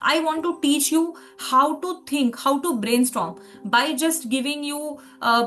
I want to teach you how to think, how to brainstorm by just giving you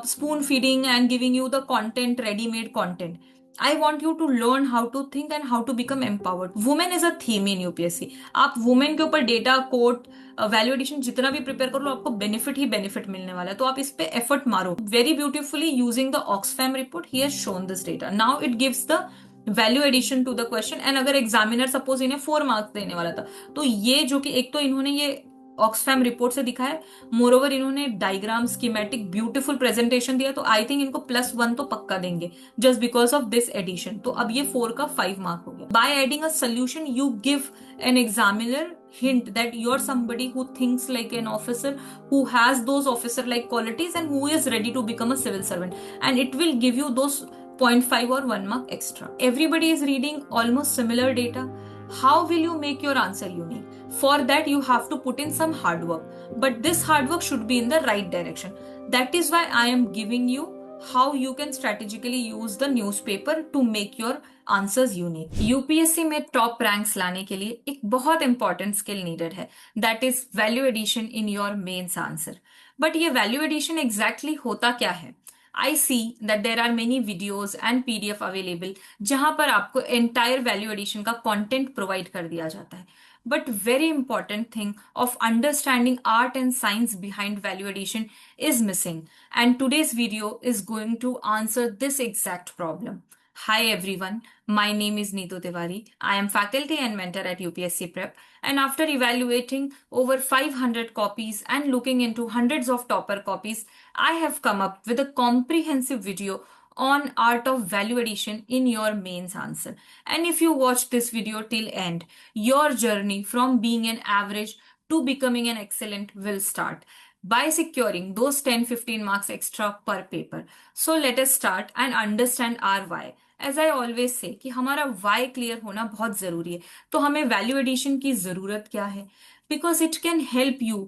spoon feeding and giving you the content, ready made content. I want you to learn how to think and how to become empowered. Women is a theme in UPSC. आप women के ऊपर data quote value addition जितना भी prepare कर लो आपको benefit ही benefit मिलने वाला है, तो आप इस पे एफर्ट मारो. Very beautifully using the Oxfam report he has shown this data. Now it gives the value addition to the question. And अगर एग्जामिनर सपोज इन्हें 4 मार्क्स देने वाला था, तो ये जो कि एक तो इन्होंने ये ऑक्सफैम रिपोर्ट से दिखाया, मोर ओवर इन्होंने डायग्राम स्कीमेटिक ब्यूटीफुल प्रेजेंटेशन दिया, तो आई थिंक इनको +1 तो पक्का देंगे just because of this addition. तो अब ये 4 का 5 मार्क हो गया. By adding a solution you give an examiner hint that you're somebody who thinks like an officer, who has those officer like qualities, and who is ready to become a civil servant, and it will give you those 0.5 or 1 mark extra. Everybody is reading almost similar data. How will you make your answer unique? For that you have to put in some hard work, but this hard work should be in the right direction. That is why I am giving you how you can strategically use the newspaper to make your answers unique. UPSC में top ranks लाने के लिए एक बहुत important skill needed है, that is value addition in your mains answer. But ये value addition exactly होता क्या है? I see that there are many videos and PDF available जहां पर आपको एंटायर वैल्यू एडिशन का कॉन्टेंट प्रोवाइड कर दिया जाता है. But very important thing of understanding art and science behind value addition is missing. And today's video is going to answer this exact problem. Hi everyone, my name is Neetu Tiwari. I am faculty and mentor at UPSC Prep. And after evaluating over 500 copies and looking into hundreds of topper copies, I have come up with a comprehensive video on art of value addition in your mains answer. And if you watch this video till end, your journey from being an average to becoming an excellent will start by securing those 10-15 marks extra per paper. So let us start and understand our why. As I always say कि हमारा Y clear होना बहुत जरूरी है. तो हमें value addition की जरूरत क्या है? Because it can help you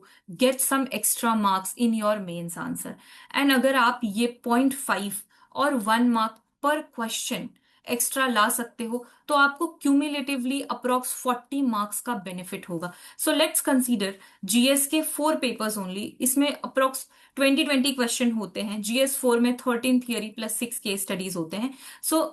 get some extra marks in your mains answer. And अगर आप ये 0.5 और 1 मार्क पर क्वेश्चन एक्स्ट्रा ला सकते हो तो आपको क्यूमुलेटिवली अप्रोक्स 40 मार्क्स का बेनिफिट होगा. सो लेट्स कंसीडर जीएस के 4 पेपर्स ओनली. इसमें अप्रोक्स 20 क्वेश्चन होते हैं. GS4 में 13 थियरी प्लस 6 केस स्टडीज होते हैं. सो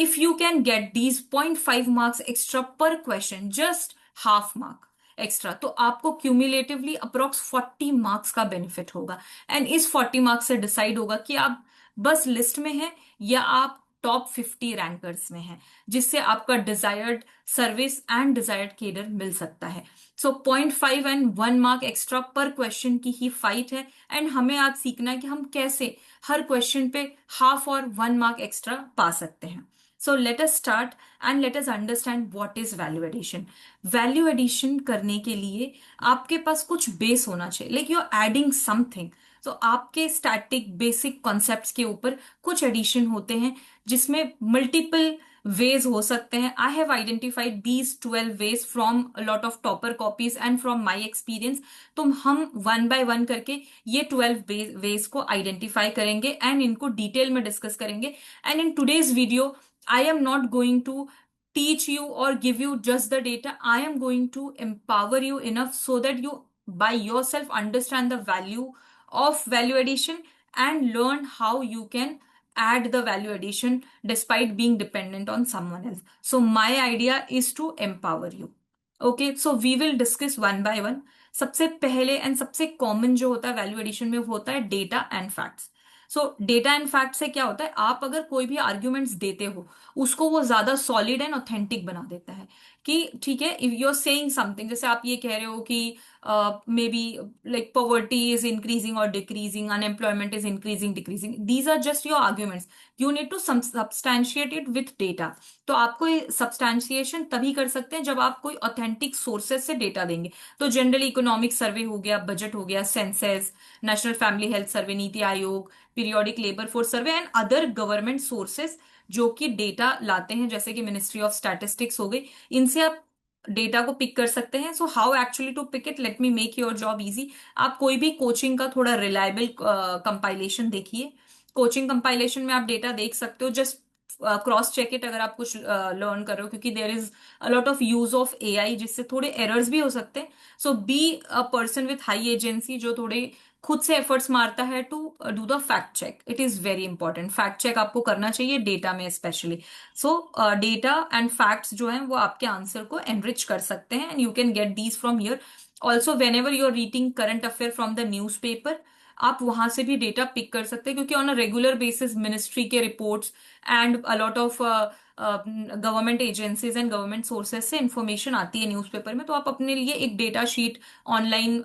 if you can get these 0.5 marks extra per question, just half mark extra, तो आपको क्यूमुलेटिवली अप्रोक्स 40 मार्क्स का बेनिफिट होगा. एंड इस 40 मार्क्स से डिसाइड होगा कि आप बस लिस्ट में हैं या आप टॉप 50 रैंकर्स में हैं, जिससे आपका desired service and desired cadre मिल सकता है. सो 0.5 एंड 1 मार्क एक्स्ट्रा पर क्वेश्चन की ही फाइट है. एंड हमें आज सीखना है कि हम कैसे हर क्वेश्चन पे हाफ और 1 मार्क एक्स्ट्रा पा सकते हैं. So let us start and let us understand what is value addition. Value addition करने के लिए आपके पास कुछ बेस होना चाहिए. Like you're adding something. So आपके स्टैटिक बेसिक कॉन्सेप्ट्स के ऊपर कुछ एडिशन होते हैं जिसमें मल्टीपल ways हो सकते हैं. I have identified these 12 ways from a lot of topper copies and from my experience. तो हम 1 by 1 करके ये 12 ways को आइडेंटिफाई करेंगे एंड इनको डिटेल में डिस्कस करेंगे. And in today's video I am not going to teach you or give you just the data. I am going to empower you enough so that you by yourself understand the value of value addition and learn how you can add the value addition despite being dependent on someone else. So my idea is to empower you. Okay, so we will discuss one by one. सबसे पहले and सबसे common जो होता है value addition में वो होता है data and facts. So data and fact से क्या होता है, आप अगर कोई भी आर्ग्यूमेंट्स देते हो उसको वो ज्यादा सॉलिड एंड ऑथेंटिक बना देता है. कि ठीक है, if you are saying something, जैसे आप ये कह रहे हो कि may be like poverty is increasing और decreasing, unemployment is increasing decreasing, these are just your arguments. You need to substantiate it with data. तो आपको सब्सटैंशिएशन तभी कर सकते हैं जब आप कोई ऑथेंटिक सोर्सेज से डेटा देंगे. तो जनरली इकोनॉमिक सर्वे हो गया, बजट हो गया, census, national family health survey, NITI Aayog, periodic labour force survey and other government sources जो कि डेटा लाते हैं, जैसे कि मिनिस्ट्री ऑफ स्टैटिस्टिक्स हो गई, इनसे आप डेटा को पिक कर सकते हैं. So how actually to pick it, let me make your job easy. आप कोई भी कोचिंग का थोड़ा रिलायबल कंपाइलेशन देखिए. कोचिंग कंपाइलेशन में आप डेटा देख सकते हो. जस्ट क्रॉस चेक इट अगर आप कुछ लर्न कर रहे हो, क्योंकि there is a lot of use of AI जिससे थोड़े एरर्स भी हो सकते हैं. So be a person with high agency जो थोड़े खुद से एफर्ट्स मारता है to do the fact check. It is very important. Fact check आपको करना चाहिए डेटा में specially. So data and facts जो हैं वो आपके आंसर को एनरिच कर सकते हैं, and you can get these from here. Also whenever you are reading current affair from the newspaper, आप वहां से भी डेटा पिक कर सकते हैं, क्योंकि on a regular basis ministry के reports and a lot of government agencies and government sources से इंफॉर्मेशन आती है न्यूज़पेपर में. तो आप अपने लिए एक डेटा शीट ऑनलाइन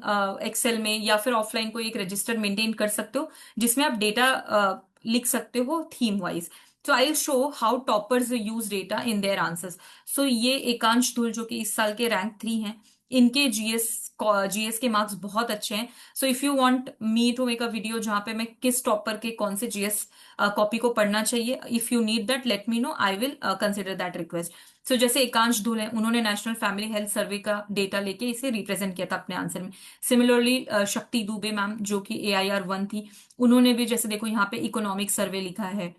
एक्सेल में या फिर ऑफलाइन कोई एक रजिस्टर मेंटेन कर सकते हो, जिसमें आप डेटा लिख सकते हो theme wise. So I show how toppers use data in their answers. So ये एकांश धुल जो कि इस साल के रैंक 3 हैं, इनके जीएस के मार्क्स बहुत अच्छे हैं. So if you want me to make a video जहां पे मैं किस टॉपर के कौन से जीएस कॉपी को पढ़ना चाहिए, if you need that let me know, I will consider that request. So जैसे एकांश धुल है, उन्होंने नेशनल फैमिली हेल्थ सर्वे का डेटा लेके इसे रिप्रेजेंट किया था अपने आंसर में. सिमिलरली शक्ति दुबे मैम जो कि AIR 1 थी, उन्होंने भी जैसे देखो यहाँ पे इकोनॉमिक सर्वे लिखा है,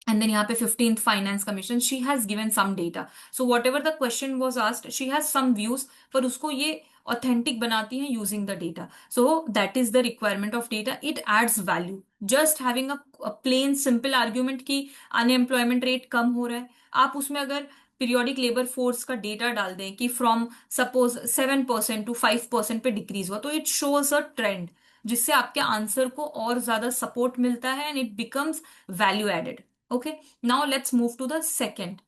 एंड देन यहाँ पे 15th finance commission, she has given some data. So whatever the question was asked, she has some views, पर उसको ये ऑथेंटिक बनाती है using the data. So that is the requirement of data. It adds value. Just having a plain simple argument की unemployment rate कम हो रहा है, आप उसमें अगर पीरियोडिक लेबर फोर्स का डेटा डाल दें कि फ्रॉम सपोज 7% टू 5% पे डिक्रीज हुआ, तो इट शोज अ ट्रेंड, जिससे आपके आंसर को और ज्यादा सपोर्ट मिलता है, and it becomes value added. Okay, now let's move to the second.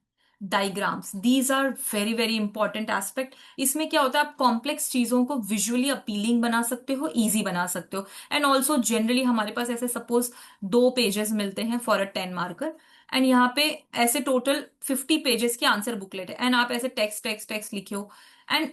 Diagrams, these are very very important aspect. इसमें क्या होता है, आप कॉम्प्लेक्स चीजों को विजुअली अपीलिंग बना सकते हो, इजी बना सकते हो. एंड ऑल्सो जनरली हमारे पास ऐसे सपोज 2 पेजेस मिलते हैं फॉर अ 10 मार्कर, एंड यहाँ पे ऐसे टोटल 50 पेजेस की आंसर बुकलेट है, एंड आप ऐसे टेक्स्ट टेक्स्ट टेक्स्ट लिखे हो. एंड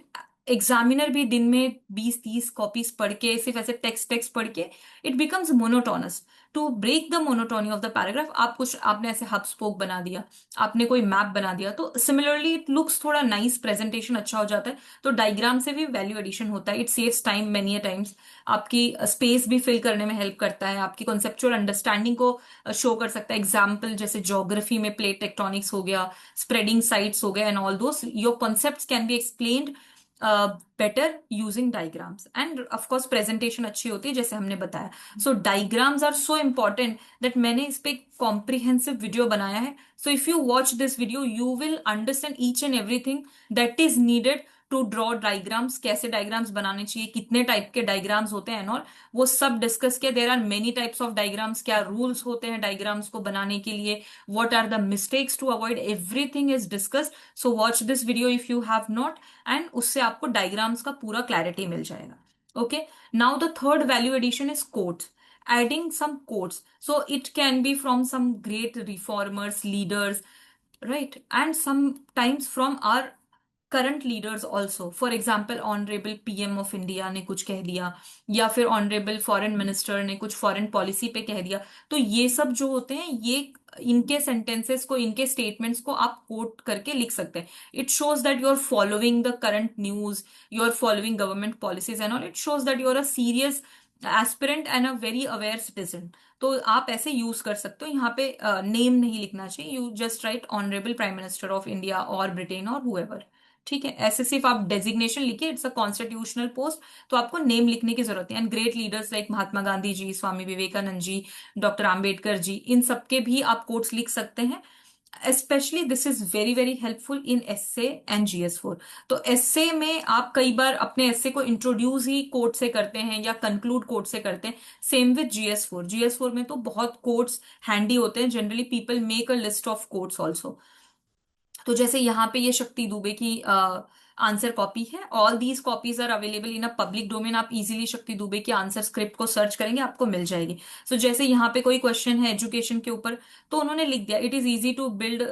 एग्जामिनर भी दिन में 20-30 कॉपीज पढ़ के सिर्फ ऐसे टेक्स्ट टेक्स्ट पढ़ के it becomes monotonous. To break the monotony of the paragraph, आप कुछ आपने ऐसे हब स्पोक बना दिया, आपने कोई मैप बना दिया, तो सिमिलरली इट लुक्स थोड़ा नाइस, प्रेजेंटेशन अच्छा हो जाता है. तो डायग्राम से भी वैल्यू एडिशन होता है. It saves time many a times. आपकी स्पेस भी फिल करने में हेल्प करता है, आपकी कॉन्सेप्चुअल अंडरस्टैंडिंग को शो कर सकता है. एग्जाम्पल जैसे ज्योग्राफी में प्लेट टेक्टोनिक्स हो गया, स्प्रेडिंग साइट्स हो गए, and all those your concepts can be explained better using diagrams. And of course presentation अच्छी होती है जैसे हमने बताया. So diagrams are so important that मैंने इस पे कॉम्प्रिहेंसिव वीडियो बनाया है. So if you watch this video you will understand each and everything that is needed to draw diagrams. कैसे डायग्राम्स बनाने चाहिए, कितने टाइप के डायग्राम्स होते हैं, और वो सब डिस्कस किया. There are many types of diagrams, क्या रूल्स होते हैं डायग्राम्स को बनाने के लिए, what are the mistakes to avoid, everything is discussed. So watch this video if you have not, and उससे आपको डायग्राम्स का पूरा क्लैरिटी मिल जाएगा. Okay, now the third value addition is quotes. Adding some quotes, so it can be from some great reformers, leaders, right, and sometimes from our current leaders also. For example honourable PM of India ने कुछ कह दिया, या फिर honourable foreign minister ने कुछ foreign policy पे कह दिया. तो ये सब जो होते हैं, ये इनके सेंटेंसेस को, इनके स्टेटमेंट्स को आप कोट करके लिख सकते हैं. It shows that you are following the current news, you are following government policies and all. It shows that you are a serious aspirant and a very aware citizen. तो आप ऐसे use कर सकते हो. यहाँ पे नेम नहीं लिखना चाहिए, you just right honourable prime minister of India और ब्रिटेन और हुएवर. ठीक है, ऐसे सिर्फ आप डेजिग्नेशन लिखिए, इट्स अ कॉन्स्टिट्यूशनल पोस्ट, तो आपको नेम लिखने की जरूरत है. And great leaders like Mahatma Gandhi ji, Swami Vivekananda ji, doctor Ambedkar ji, इन सबके भी आप कोट्स लिख सकते हैं. Specially this is very very helpful in SA and GS4. तो एसए में आप कई बार अपने एसए को इंट्रोड्यूस ही कोट से करते हैं या कंक्लूड कोट से करते हैं. सेम विद GS4 में तो बहुत कोट्स हैंडी होते हैं. Generally people make a list of quotes also. तो जैसे यहाँ पे ये शक्ति दुबे की आंसर कॉपी है. All these copies are available in a public domain. आप इजीली शक्ति दुबे की आंसर स्क्रिप्ट को सर्च करेंगे, आपको मिल जाएगी. सो जैसे यहाँ पे कोई क्वेश्चन है एजुकेशन के ऊपर, तो उन्होंने लिख दिया, it is easy to build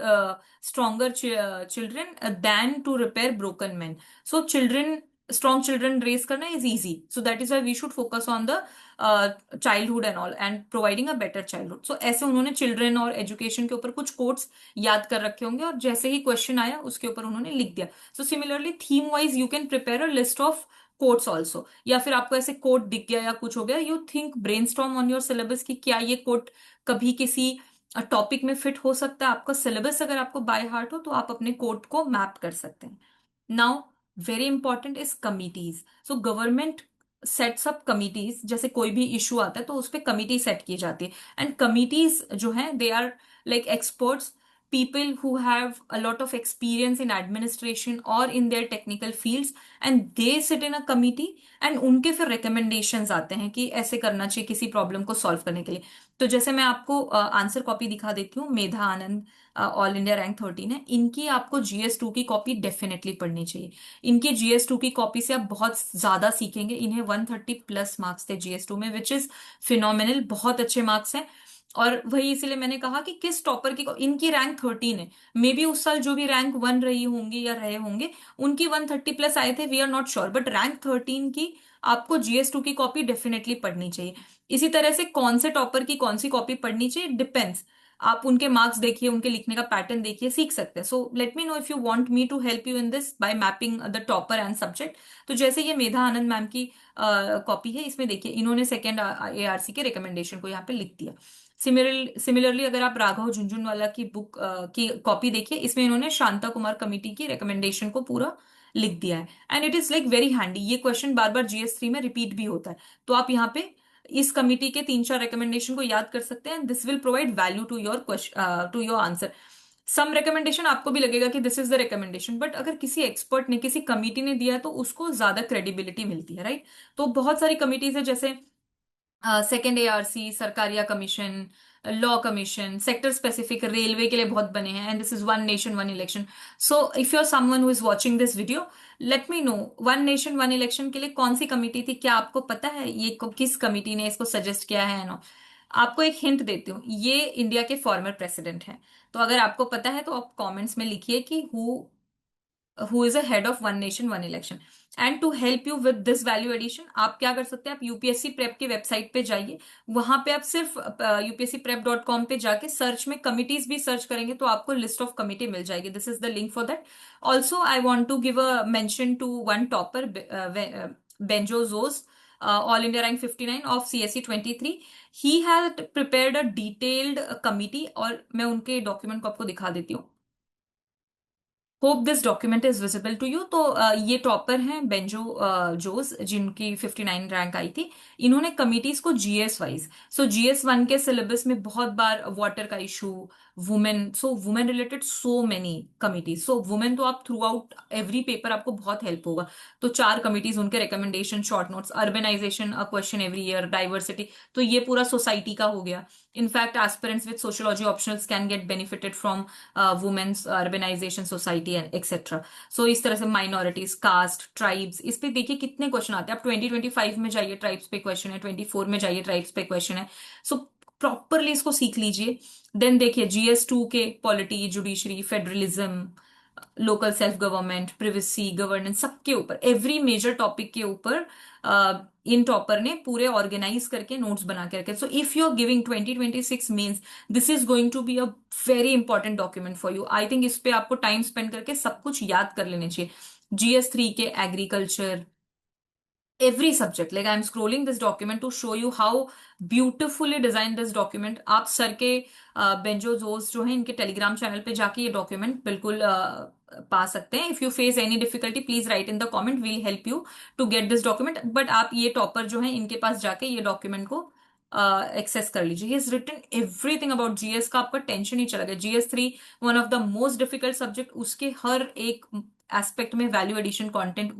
stronger children than to repair broken man. So children, strong children raise करना is easy. So that is why we should focus on the childhood and all and providing a better childhood. So ऐसे उन्होंने children और education के ऊपर कुछ quotes याद कर रखे होंगे, और जैसे ही क्वेश्चन आया उसके ऊपर उन्होंने लिख दिया. So similarly theme wise you can prepare a list of quotes also. या फिर आपको ऐसे कोट दिख गया या कुछ हो गया, you think brainstorm on your syllabus कि क्या ये कोट कभी किसी टॉपिक में फिट हो सकता है, आपका सिलेबस अगर आपको बाय हार्ट हो तो आप अपने कोड को मैप कर सकते हैं। Now very important is committees. So government sets up committees, जैसे कोई भी इशू आता है तो उस पर कमिटी सेट की जाती है, एंड कमिटीज जो हैं they are like experts, people who have a lot of experience in administration or in their technical fields, and they sit in a committee, and उनके फिर recommendations आते हैं कि ऐसे करना चाहिए किसी प्रॉब्लम को सॉल्व करने के लिए। तो जैसे मैं आपको आंसर कॉपी दिखा देती हूँ, मेधा आनंद, ऑल इंडिया रैंक 13 है, इनकी आपको GS2 की कॉपी डेफिनेटली पढ़नी चाहिए। इनकी GS2 की कॉपी से आप बहुत ज्यादा सीखेंगे। इन्हें 130+ मार्क्स थे GS2 में, विच इज फिनोमिनल, बहुत अच्छे मार्क्स हैं। और वही इसीलिए मैंने कहा कि किस टॉपर की, इनकी रैंक 13 है, मे बी उस साल जो भी रैंक 1 रही होंगी या रहे होंगे उनकी 130+ आए थे, we are not sure, but rank 13 की आपको GS2 की कॉपी डेफिनेटली पढ़नी चाहिए। इसी तरह से कौन से टॉपर की कौन सी कॉपी पढ़नी चाहिए डिपेंड्स, आप उनके मार्क्स देखिए, उनके लिखने का पैटर्न देखिए, सीख सकते हैं। So let me know if you want me to help you in this by mapping the topper and subject. तो जैसे ये मेधा आनंद मैम की कॉपी है, इसमें देखिए इन्होंने सेकेंड ARC के रिकमेंडेशन को यहाँ पे लिख दिया। सिमिलरली अगर आप राघव झुंझुनवाला की बुक की कॉपी देखिए, इसमें इन्होंने शांता कुमार कमेटी की रिकमेंडेशन को पूरा लिख दिया है, and it is like very handy. ये क्वेश्चन बार बार GS3 में रिपीट भी होता है, तो आप यहाँ पे इस कमिटी के 3-4 रिकमेंडेशन को याद कर सकते हैं। This will provide value to your question, to your answer. Some recommendation आपको भी लगेगा कि this is the recommendation, but अगर किसी एक्सपर्ट ने, किसी कमिटी ने दिया है तो उसको ज्यादा क्रेडिबिलिटी मिलती है, राइट? तो बहुत सारी कमिटीज है, जैसे second ARC, Sarkaria commission, law commission, sector specific railway के लिए बहुत बने हैं, and this is one nation one election. So if you are someone who is watching this video, let me know, one nation one election के लिए कौन सी committee थी, क्या आपको पता है ये किस कमिटी ने इसको सजेस्ट किया है? नो, आपको एक हिंट देती हूँ, ये इंडिया के फॉर्मर प्रेसिडेंट हैं। तो अगर आपको पता है तो आप कमेंट्स में लिखिए कि who is a head of one nation one election. And to help you with this value addition, आप क्या कर सकते हैं, आप यूपीएससी प्रेप की वेबसाइट पे जाइए, वहां पे आप सिर्फ upscprep.com पे जाके सर्च में कमिटीज भी सर्च करेंगे तो आपको लिस्ट ऑफ कमिटी मिल जाएगी। This is the link for that. Also I want to give a mention to one topper, Benjo Jose, all India rank 59 of CSE 23। He had prepared a detailed committee, और मैं उनके document को आपको दिखा देती हूँ। Hope this document is visible to you. तो ये टॉपर हैं बेंजो जोस, जिनकी 59 रैंक आई थी। इन्होंने कमिटीज को GS वाइज, सो GS1 के सिलेबस में बहुत बार वाटर का इशू, वुमेन, सो women related so many committees, सो वुमेन तो आप थ्रू आउट एवरी पेपर आपको बहुत हेल्प होगा। तो 4 कमिटीज, उनके recommendation, short notes, urbanisation a question every year, diversity, तो ये पूरा सोसाइटी का हो गया। In fact aspirants with sociology optionals can get benefited from women's urbanisation society and etcetera. So इस तरह से माइनॉरिटीज, कास्ट, ट्राइब्स, इस पे देखिए कितने क्वेश्चन आते हैं। आप 2025 में जाइए, ट्राइब्स पे क्वेश्चन है, 24 में जाइए, ट्राइब्स पे क्वेश्चन है। सो प्रॉपरली इसको सीख लीजिए। देन देखिए GS2 के polity, judiciary, federalism, local self government, privacy, governance, सबके ऊपर, एवरी मेजर टॉपिक के ऊपर इन टॉपर ने पूरे ऑर्गेनाइज करके नोट्स बना के रखे। So if you are giving 2026 mains, this is going to be a very important document for you. I think इस पे आपको टाइम स्पेंड करके सब कुछ याद कर लेने चाहिए। GS3 के agriculture, every subject, like I'm scrolling this document to show you how beautifully designed this document। आप सर के बेंजो जोस जो है, इनके टेलीग्राम चैनल पे जाके ये डॉक्यूमेंट बिल्कुल पा सकते हैं। If you face any difficulty please write in the comment, we'll help you to get this document. But आप ये टॉपर जो है इनके पास जाके ये डॉक्यूमेंट को एक्सेस कर लीजिए। Is written everything about GS का, आपका टेंशन ही चला गया। GS3 one of the most difficult subject, उसके हर एक एस्पेक्ट में वैल्यू एडिशन कंटेंट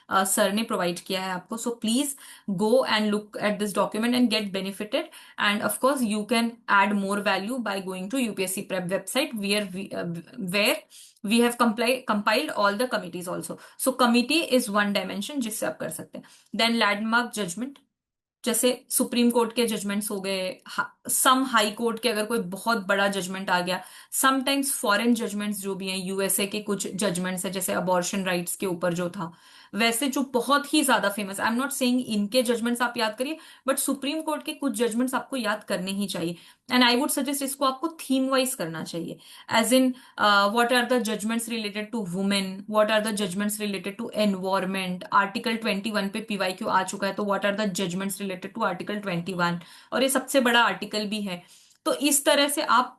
सर ने प्रोवाइड किया है आपको। So please go and look at this document and get benefited, and of course you can add more value by going to UPSC Prep website, where we have compiled all the committees also। So committee is one dimension जिससे आप कर सकते हैं। Then landmark judgment, जैसे supreme court के judgements हो गए, some high court के अगर कोई बहुत बड़ा जजमेंट आ गया, समटाइम्स फॉरेन जजमेंट्स जो भी हैं, USA के कुछ जजमेंट्स है, जैसे अबॉर्शन राइट्स के ऊपर जो था, वैसे जो बहुत ही ज्यादा famous, I am not saying इनके जजमेंट्स आप याद करिए, बट सुप्रीम कोर्ट के कुछ जजमेंट्स आपको याद करने ही चाहिए। एंड आई वुड सजेस्ट इसको आपको थीम वाइज करना चाहिए, as in what are the judgments related to women, what are the judgments related to environment, article 21 पे PYQ आ चुका है, तो what are the judgments related to article 21, और ये सबसे बड़ा आर्टिकल भी है। तो इस तरह से आप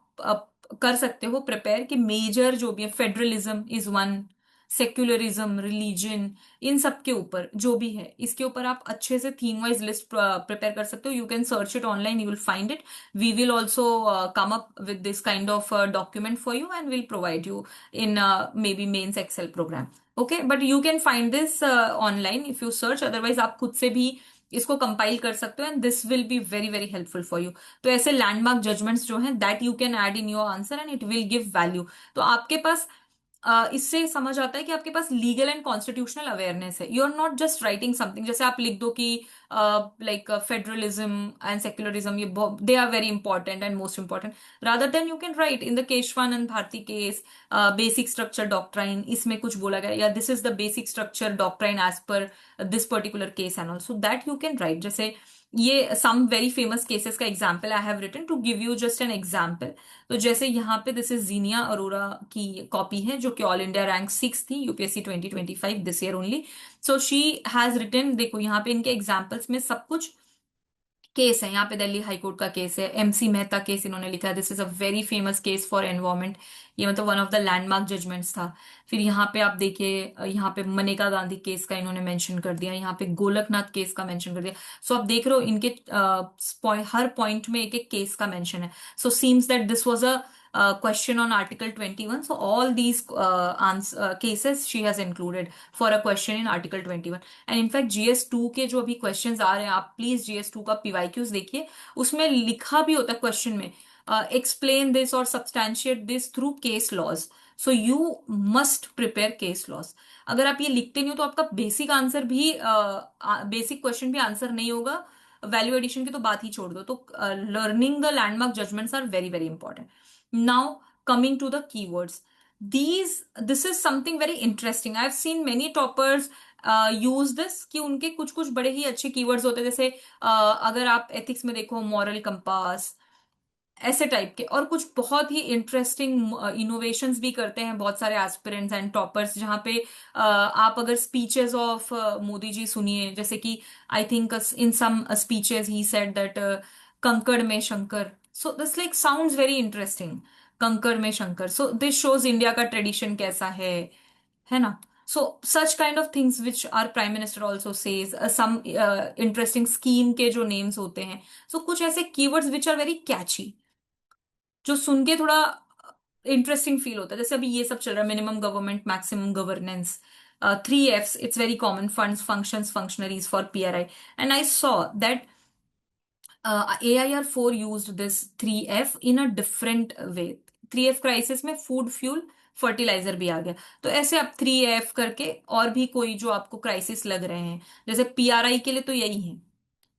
कर सकते हो प्रिपेयर कि मेजर जो भी है, federalism is one, secularism, religion, इन सब के ऊपर जो भी है, इसके ऊपर आप अच्छे से थीम वाइज लिस्ट प्रिपेयर कर सकते हो. You can search it online, you will find it. We will also come up with this kind of document for you and we'll provide you in maybe mains Excel program. Okay, but you can find this online if you search. Otherwise आप खुद से भी इसको compile कर सकते हो and this will be very very helpful for you. तो ऐसे लैंडमार्क जजमेंट्स जो हैं that you can add in your answer and it will give value. तो आपके पास इससे समझ आता है कि आपके पास लीगल एंड कॉन्स्टिट्यूशनल अवेयरनेस है. You are not just writing something. जैसे आप लिख दो कि लाइक फेडरलिज्म एंड सेक्युलरिज्म ये they are very important and most important. Rather than you can write in the Kesavananda Bharati case basic structure doctrine, इसमें कुछ बोला गया या this is the basic structure doctrine as per this particular case and also that you can write. जैसे ये some very famous cases का example I have written to give you just an example. तो जैसे यहाँ पे this is जीनिया Arora की copy है जो कि ऑल इंडिया रैंक 6 थी UPSC 2025 this year only. So she has written, देखो यहाँ पे इनके एग्जाम्पल्स में सब कुछ केस है. यहाँ पे दिल्ली हाई कोर्ट का केस है, एमसी मेहता केस इन्होंने लिखा है. This is a very famous case for environment. ये मतलब one of the landmark judgements था. फिर यहाँ पे आप देखिए यहाँ पे मनेका गांधी केस का इन्होंने मेंशन कर दिया, यहाँ पे गोलकनाथ केस का मेंशन कर दिया. सो आप देख रहे हो इनके हर पॉइंट में एक एक केस का मेंशन है. So seems that this was a question on Article 21. So all these cases she has included for a question in Article 21. And in fact GS2 के जो अभी क्वेश्चंस आ रहे हैं, आप प्लीज GS2 का PYQs देखिए, उसमें लिखा भी होता है क्वेश्चन में एक्सप्लेन दिस और substantiate this through case laws. So you must prepare case laws. अगर आप ये लिखते नहीं हो तो आपका बेसिक आंसर भी बेसिक क्वेश्चन भी आंसर नहीं होगा. वैल्यू एडिशन की तो बात ही छोड़ दो. तो learning the landmark judgments are very very important. Now coming to the keywords, these this is something very interesting. I've seen many toppers use this कि उनके कुछ कुछ बड़े ही अच्छे कीवर्ड्स होते हैं. जैसे अगर आप एथिक्स में देखो मॉरल कंपास, ऐसे टाइप के, और कुछ बहुत ही इंटरेस्टिंग इनोवेशंस भी करते हैं बहुत सारे एस्पिरेंट्स एंड टॉपर्स. जहाँ पे आप अगर स्पीचेस ऑफ मोदी जी सुनिए, जैसे कि I think in some speeches he said that कंकड़ में Shankar. So this like sounds very interesting, कंकड़ में Shankar. So this shows India का ट्रेडिशन कैसा है ना. So such kind of things which our prime minister also says, some interesting scheme के जो names होते हैं. So कुछ ऐसे keywords which are very catchy, जो सुन के थोड़ा इंटरेस्टिंग फील होता है. जैसे अभी ये सब चल रहा है, minimum government maximum governance, 3 Fs, it's very common, funds functions functionaries for PRI. And I saw that AIR4 used this 3F in a different way. 3F crisis में फूड फ्यूल फर्टिलाइजर भी आ गया. तो ऐसे आप 3F करके और भी कोई जो आपको क्राइसिस लग रहे हैं, जैसे PRI के लिए तो यही है,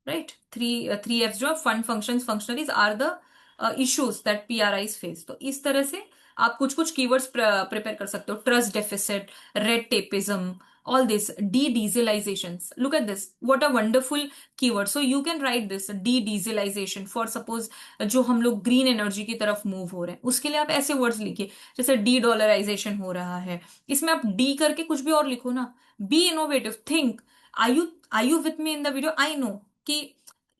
राइट. थ्री एफ जो fund functions functionaries are the issues that PRIs face. तो इस तरह से आप कुछ कुछ कीवर्ड्स प्रिपेयर कर सकते हो. Trust deficit, red tapism, all this, de-dieselizations. Look at this, what a wonderful keyword. So you can write this de-dieselization for suppose जो हम लोग ग्रीन एनर्जी की तरफ मूव हो रहे हैं, उसके लिए आप ऐसे वर्ड्स लिखिए. जैसे de-dollarization हो रहा है, इसमें आप डी करके कुछ भी और लिखो ना. B innovative, think. I you with me in the video? I know कि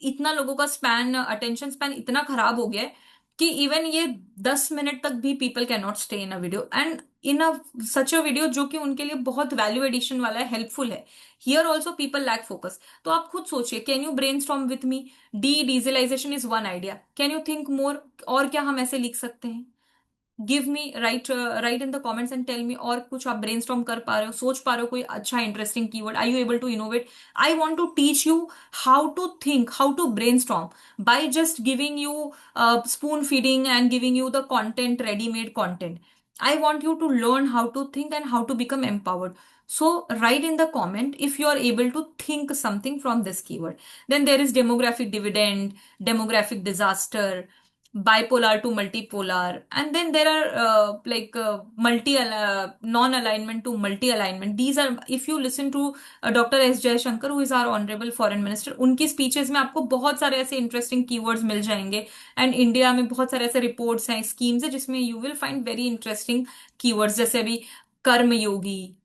इतना लोगों का स्पैन, अटेंशन स्पैन इतना खराब हो गया है कि इवन ये 10 मिनट तक भी people can not stay in a video, and in a such a video जो कि उनके लिए बहुत वैल्यू एडिशन वाला है, हेल्पफुल है. Here also people lack focus. तो आप खुद सोचिए, can you brainstorm with me? Digitalisation is one idea. Can you think more? और क्या हम ऐसे लिख सकते हैं? Give me write in the comments and tell me. और कुछ आप ब्रेनस्टॉर्म कर पा रहे हो, सोच पा रहे हो कोई अच्छा interesting keyword? Are you able to innovate? I want to teach you how to think, how to brainstorm by just giving you spoon feeding and giving you the content, ready made content. I want you to learn how to think and how to become empowered. So write in the comment if you are able to think something from this keyword. Then there is demographic dividend, demographic disaster, bipolar to multipolar, and then there are multi non-alignment to multi-alignment. These are, if you listen to Dr. S Jaishankar, who is our honorable foreign minister, उनकी speeches में आपको बहुत सारे ऐसे interesting keywords मिल जाएंगे. And India में बहुत सारे ऐसे रिपोर्ट्स हैं, स्कीम्स है, जिसमें you will find very interesting keywords. जैसे अभी कर्मयोगी,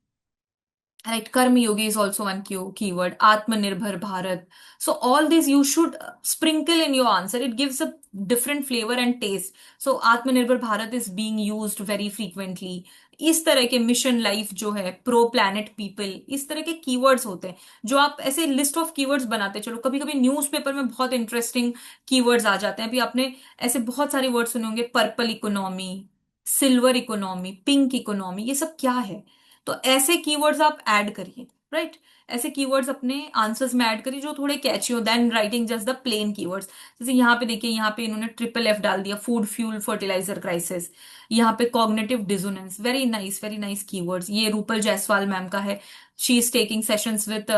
Right, karma yogi is also one keyword. Atmanirbhar Bharat. So all these you should sprinkle in your answer. It gives a different flavor and taste. So Atmanirbhar Bharat is being used very frequently. इस तरह के mission life जो है, pro planet people, इस तरह के keywords होते हैं जो आप ऐसे लिस्ट ऑफ कीवर्ड्स बनाते चलो। कभी कभी न्यूज़पेपर में बहुत इंटरेस्टिंग कीवर्ड्स आ जाते हैं। अभी आपने ऐसे बहुत सारे वर्ड सुने होंगे, purple economy, silver economy, pink economy, ये सब क्या है? तो ऐसे कीवर्ड्स आप ऐड करिए, राइट? ऐसे कीवर्ड्स अपने आंसर्स में ऐड करिए जो थोड़े कैची हो then writing just the plain keywords. जैसे यहाँ पे देखिए, यहाँ पे इन्होंने ट्रिपल एफ डाल दिया, फूड फ्यूल फर्टिलाइजर क्राइसिस। यहाँ पे cognitive dissonance, very nice keywords. ये रूपल जायसवाल मैम का है। She is taking sessions with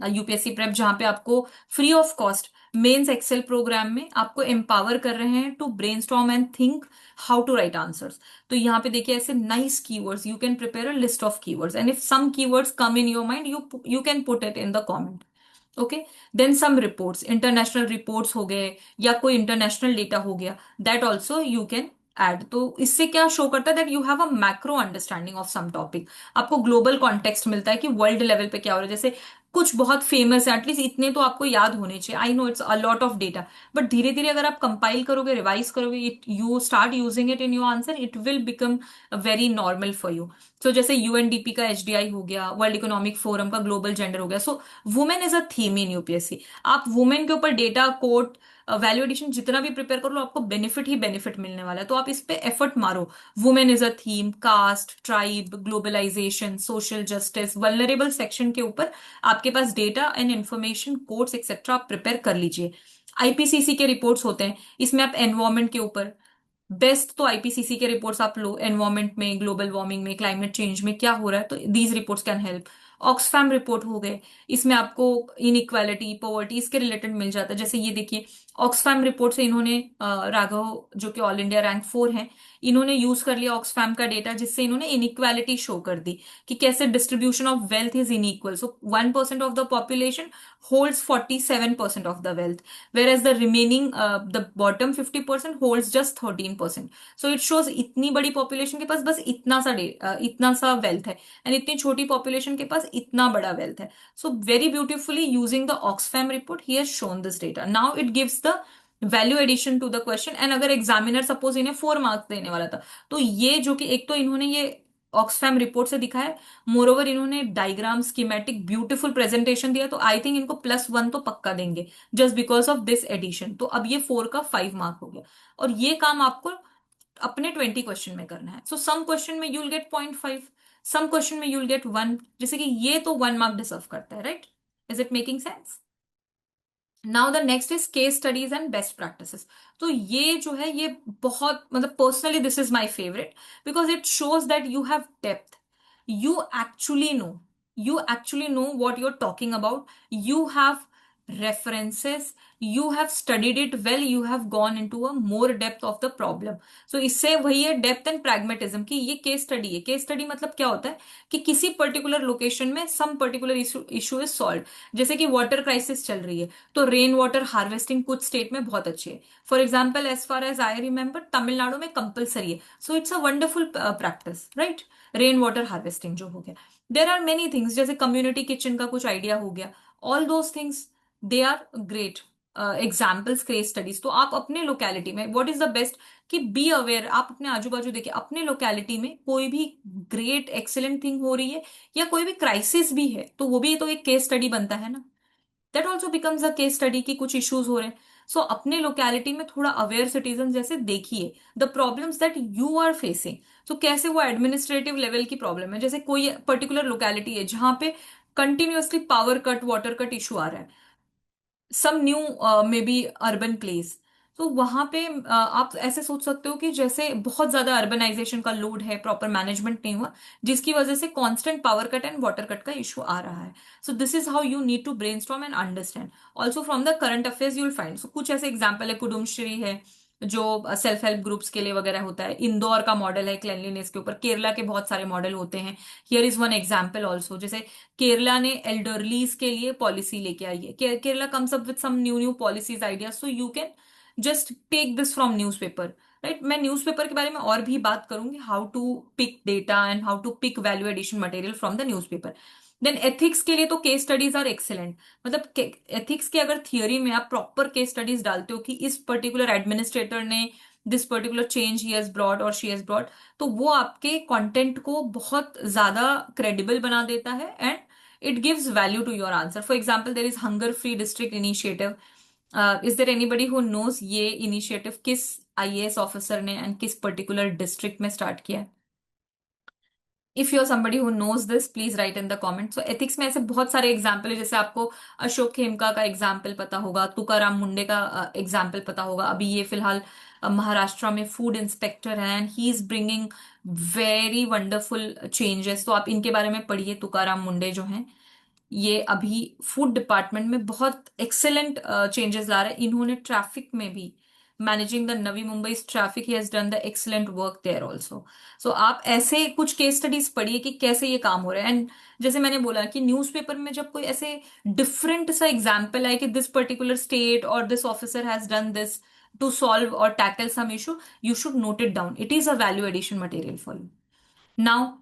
UPSC prep, जहाँ पे आपको free of cost mains excel programme में आपको एम्पावर कर रहे हैं to brainstorm and think how to write answers. तो यहाँ पे देखिए ऐसे nice keywords, you can prepare a list of keywords and if some keywords come in your mind you can put it in the comment. Okay, then some reports, international reports हो गए या कोई international data हो गया, that also you can add. तो इससे क्या show करता है that you have a macro understanding of some topic. आपको ग्लोबल कॉन्टेक्स्ट मिलता है कि वर्ल्ड लेवल पे क्या हो रहा है। जैसे कुछ बहुत फेमस है, एटलीस्ट इतने तो आपको याद होने चाहिए। I know it's a lot of data, but धीरे धीरे अगर आप कंपाइल करोगे, रिवाइज करोगे, it you start using it in your answer, it will become very normal for you. So जैसे यूएनडीपी का एचडीआई हो गया, वर्ल्ड इकोनॉमिक फोरम का ग्लोबल जेंडर हो गया। So women is a theme in UPSC. आप women के ऊपर डेटा कोट वैल्यू एडिशन जितना भी प्रिपेयर करो, आपको बेनिफिट ही बेनिफिट मिलने वाला है। तो आप इस पे एफर्ट मारो। Women is a theme, caste, tribe, globalisation, social justice, vulnerable section के ऊपर आपके पास data and information codes etcetera आप प्रिपेयर कर लीजिए। आईपीसीसी के रिपोर्ट्स होते हैं, इसमें आप एनवायरमेंट के ऊपर बेस्ट तो आईपीसीसी के रिपोर्ट्स आप लो, एनवायरमेंट में, ग्लोबल वार्मिंग में, क्लाइमेट चेंज में क्या हो रहा है, तो these reports can help. Oxfam report हो गए, इसमें आपको इनइक्वालिटी, पॉवर्टी, इसके रिलेटेड मिल जाता है। जैसे ये देखिए, ऑक्सफैम रिपोर्ट से इन्होंने राघव जो कि ऑल इंडिया रैंक 4 हैं, इन्होंने यूज कर लिया ऑक्सफैम का डेटा, जिससे इन्होंने इनइक्वालिटी शो कर दी कि कैसे distribution of wealth is inequal. So 1% of the population holds 47% of the wealth, whereas the remaining the bottom 50% holds just 13%. So it shows इतनी बड़ी population के पास बस इतना सा wealth है, and इतनी छोटी population के पास इतना बड़ा wealth है। So very beautifully using the Oxfam report, he has shown this data. Now it gives the value addition to the question. And अगर एग्जामिनर सपोज इन्हें 4 मार्क्स देने वाला था, तो ये जो कि एक तो इन्होंने ये ऑक्सफैम रिपोर्ट से दिखाया, मोरोवर इन्होंने डायग्राम, स्कीमेटिक, ब्यूटीफुल प्रेजेंटेशन दिया, तो आई थिंक इनको +1 तो पक्का देंगे just because of this addition. तो अब ये 4 का 5 मार्क हो गया, और ये काम आपको अपने 20 क्वेश्चन में करना है। सो सम क्वेश्चन में यूल गेट 0.5, सम क्वेश्चन में यूल गेट 1, जैसे कि ये तो 1 मार्क डिजर्व करता है, right? Is it making sense? Now the next is case studies and best practices. तो ये जो है, ये बहुत, मतलब personally this is my favourite, because it shows that you have depth, you actually know you actually know what you're talking about, you have references, you have studied it well, you have gone into a more depth of the problem. So इससे वही है depth and pragmatism कि ये case study है। Case study मतलब क्या होता है कि किसी पर्टिकुलर लोकेशन में some particular issue is solve. जैसे कि वाटर क्राइसिस चल रही है, तो रेन वाटर हार्वेस्टिंग कुछ स्टेट में बहुत अच्छी है। For example, as far as I remember, Tamil Nadu में कंपलसरी है। So it's a wonderful practice, right? Rain water harvesting जो हो गया, देर आर मेनी थिंग्स, जैसे कम्युनिटी किचन का कुछ आइडिया हो गया, all those things they are great examples, case studies. तो आप अपने लोकेलिटी में व्हाट इज द बेस्ट, कि बी अवेयर, आप अपने आजू बाजू देखिए, अपने लोकेलिटी में कोई भी ग्रेट एक्सेलेंट थिंग हो रही है या कोई भी क्राइसिस भी है, तो वो भी तो एक केस स्टडी बनता है ना। That also becomes a case study की कुछ इश्यूज हो रहे हैं। सो अपने लोकेलिटी में थोड़ा अवेयर सिटीजन जैसे देखिए the problems that you are facing. तो कैसे वो एडमिनिस्ट्रेटिव लेवल की प्रॉब्लम है, जैसे कोई पर्टिकुलर लोकेलिटी है जहां पे continuously power cut, water cut issue आ रहा है, some new may be urban place. तो वहां पे आप ऐसे सोच सकते हो कि जैसे बहुत ज्यादा अर्बनाइजेशन का लोड है, प्रॉपर मैनेजमेंट नहीं हुआ, जिसकी वजह से constant power cut and water cut का इशू आ रहा है। So this is how you need to brainstorm and understand. Also from the current affairs you'll find, so कुछ ऐसे एग्जाम्पल है, कुडुमश्री है जो सेल्फ हेल्प ग्रुप्स के लिए वगैरह होता है, इंदौर का मॉडल है क्लेanलीनेस के ऊपर, केरला के बहुत सारे मॉडल होते हैं। Here is one example also, जैसे केरला ने एल्डरलीज के लिए पॉलिसी लेके आई है। Kerala comes up with some new new policies ideas, so you can just take this from newspaper, right? मैं न्यूज़पेपर के बारे में और भी बात करूंगी, how to pick data and how to pick value addition material from the newspaper. Then ethics के लिए तो केस स्टडीज आर एक्सेलेंट। मतलब एथिक्स के अगर थियोरी में आप प्रॉपर केस स्टडीज डालते हो कि इस पर्टिकुलर एडमिनिस्ट्रेटर ने this particular change he has brought और शी हैज ब्रॉट, तो वो आपके कंटेंट को बहुत ज्यादा क्रेडिबल बना देता है and it gives value to your answer. For example there is hunger free district initiative. Is there anybody who knows ये इनिशिएटिव किस आईएएस ऑफिसर ने एंड किस पर्टिकुलर डिस्ट्रिक्ट में स्टार्ट किया है? If you are somebody who knows this please write in the comment. So ethics में ऐसे बहुत सारे एग्जाम्पल है, जैसे आपको अशोक खेमका का एग्जाम्पल पता होगा, तुकाराम मुंडे का एग्जाम्पल पता होगा। अभी ये फिलहाल महाराष्ट्र में फूड इंस्पेक्टर हैं and he is bringing very wonderful changes. तो आप इनके बारे में पढ़िए, तुकाराम मुंडे जो हैं ये अभी फूड डिपार्टमेंट में बहुत एक्सेलेंट चेंजेस ला रहे हैं। इन्होंने ट्रैफिक में भी managing the Navi Mumbai traffic, he has done the excellent work there also. सो आप ऐसे कुछ केस स्टडीज पढ़िए कि कैसे ये काम हो रहा है। एंड जैसे मैंने बोला कि न्यूज़पेपर में जब कोई ऐसे डिफरेंट सा एग्जाम्पल आए कि दिस पर्टिकुलर स्टेट और this officer has done this to solve और tackle some issue, you should note it down. It is a value addition material for you. Now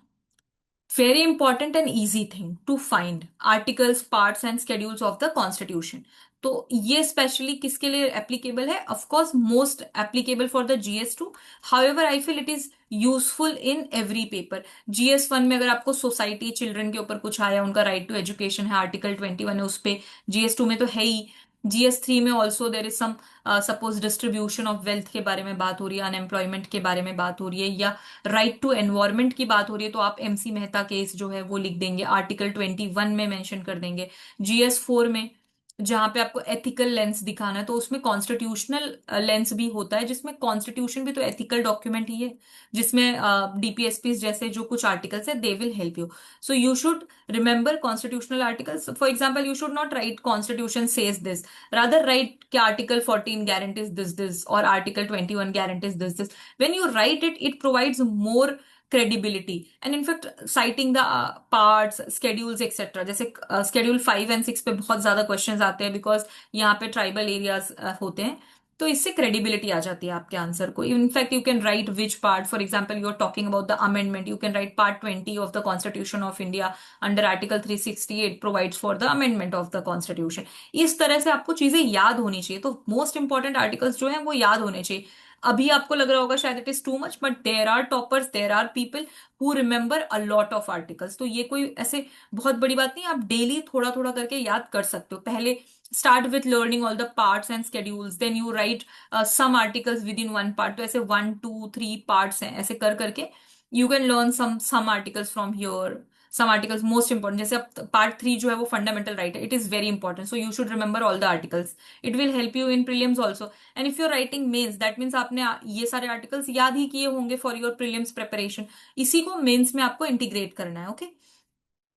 very important and easy thing to find articles, parts and schedules of the constitution. तो ये specially किसके लिए applicable है? Of course most applicable for the GS 2। However I feel it is useful in every paper. GS 1 में अगर आपको society children के ऊपर कुछ आया, उनका राइट टू एजुकेशन है, आर्टिकल 21 है उस पे, जीएस 2 में तो है ही। जीएस 3 में also there is some suppose distribution of wealth के बारे में बात हो रही है, अनएम्प्लॉयमेंट के बारे में बात हो रही है, या राइट टू एनवायरमेंट की बात हो रही है, तो आप एमसी मेहता केस जो है वो लिख देंगे, आर्टिकल 21 में मेंशन कर देंगे। जीएस 4 में जहां पे आपको एथिकल लेंस दिखाना है, तो उसमें कॉन्स्टिट्यूशनल लेंस भी होता है, जिसमें कॉन्स्टिट्यूशन भी तो एथिकल डॉक्यूमेंट ही है, जिसमें डीपीएसपी जैसे जो कुछ आर्टिकल्स है they will help you. So you should remember constitutional articles. For example you should not right constitution says this, rather right कि आर्टिकल 14 guarantees this और article 21 guarantees this। when you write it, it provides more credibility and in fact citing the parts, schedules etc। जैसे schedule 5 and 6 पे बहुत ज्यादा questions आते हैं because यहाँ पे ट्राइबल एरियाज होते हैं, तो इससे क्रेडिबिलिटी आ जाती है आपके आंसर को। In fact you can write which part, for example you are talking about the amendment, you can write part 20 of the constitution of India under article 368 provides for the amendment of the constitution. इस तरह से आपको चीजें याद होनी चाहिए। तो most important articles जो हैं वो याद होने चाहिए। अभी आपको लग रहा होगा शायद it is too much, but there are toppers, there are people who remember a lot of articles. तो ये कोई ऐसे बहुत बड़ी बात नहीं, आप डेली थोड़ा थोड़ा करके याद कर सकते हो। पहले start with learning all the parts and schedules, then you write some articles within 1 part. तो ऐसे 1 2 3 पार्ट्स हैं, ऐसे कर करके you can learn some articles from here, some articles most important. जैसे अब पार्ट 3 जो है वो फंडामेंटल राइट है, it is very important, so you should remember all the articles. It will help you in prelims also. And if you are writing mains, that means आपने ये सारे articles याद ही किए होंगे फॉर योर प्रीलिम्स प्रिपरेशन। इसी को mains में आपको इंटीग्रेट करना है। ओके,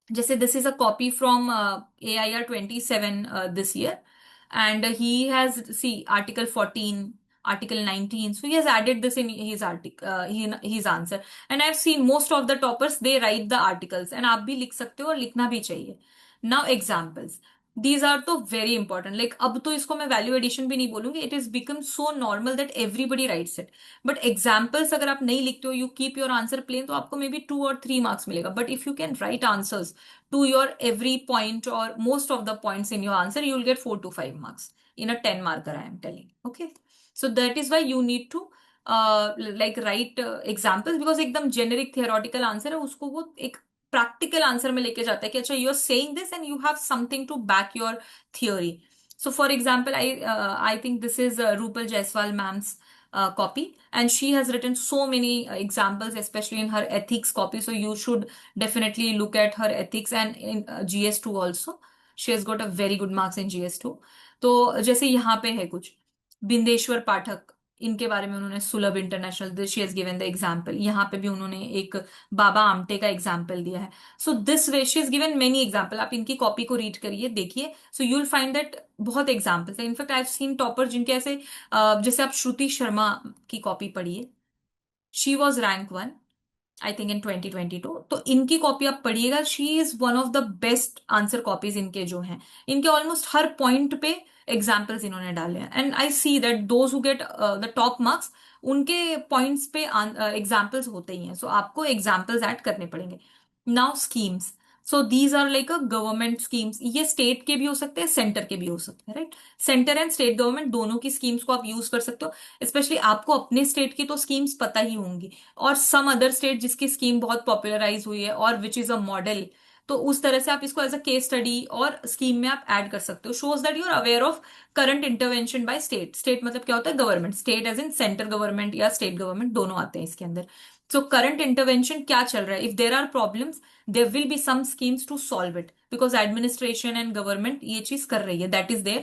जैसे this is a copy from AIR 27 this year, and he has, see, article 14, article 19, so he has added this in his article, his answer। and I've seen most of the toppers they write the articles, and आप भी लिख सकते हो और लिखना भी चाहिए। now examples, these are तो वेरी इंपॉर्टेंट। लाइक अब तो इसको मैं वैल्यू एडिशन भी नहीं बोलूंगी, it is become so normal that everybody writes it. But examples अगर आप नहीं लिखते हो, you keep your answer plain, तो आपको मे बी 2 और 3 मार्क्स मिलेगा। But if you can write answers to your every point or most of the points in your answer, you will get 4 to 5 marks in a 10 marker, I am telling। Okay, so that is why you need to like write examples, because एकदम generic theoretical answer है, उसको वो एक practical answer में लेके जाता है कि अच्छा you are saying this and you have something to back your theory। so for example I think this is Rupal Jaiswal ma'am's copy, and she has written so many examples, especially in her ethics copy, so you should definitely look at her ethics। and in GS2 also she has got a very good marks in GS2। तो जैसे यहाँ पे है कुछ बिंदेश्वर पाठक, इनके बारे में उन्होंने सुलभ international, she has given the example. यहाँ पे भी उन्होंने एक बाबा आमटे का एग्जाम्पल दिया है। So this way she has given many example. आप इनकी कॉपी को रीड करिए, देखिए, so you will find that बहुत एग्जाम्पल्स है। In fact I have seen topper जिनके ऐसे जैसे आप श्रुति शर्मा की कॉपी पढ़िए, she was rank 1 I think इन 2022। तो इनकी कॉपी आप पढ़िएगा, she is one of the best answer copies इनके जो हैं। इनके ऑलमोस्ट हर पॉइंट पे एग्जाम्पल्स इन्होंने डाले हैं, and I see that those who get the top marks, उनके पॉइंट्स पे एग्जाम्पल्स होते ही हैं। सो आपको एग्जाम्पल्स ऐड करने पड़ेंगे। Now schemes, so these are like a government schemes, ये स्टेट के भी हो सकते हैं, सेंटर के भी हो सकते हैं, right. Centre and state government दोनों की स्कीम्स को आप यूज कर सकते हो। स्पेशली आपको अपने स्टेट की तो स्कीम्स पता ही होंगी, और सम अदर स्टेट जिसकी स्कीम बहुत पॉपुलराइज हुई है और विच इज अ मॉडल, तो उस तरह से आप इसको एज अ केस स्टडी और स्कीम में आप ऐड कर सकते हो। Shows that you are aware of current intervention by state. State मतलब क्या होता है, government. State as in central government या स्टेट गवर्नमेंट, दोनों आते हैं इसके अंदर। सो करंट इंटरवेंशन क्या चल रहा है, if there are problems there will be some schemes to solve it, because administration and government ये चीज कर रही है, that is their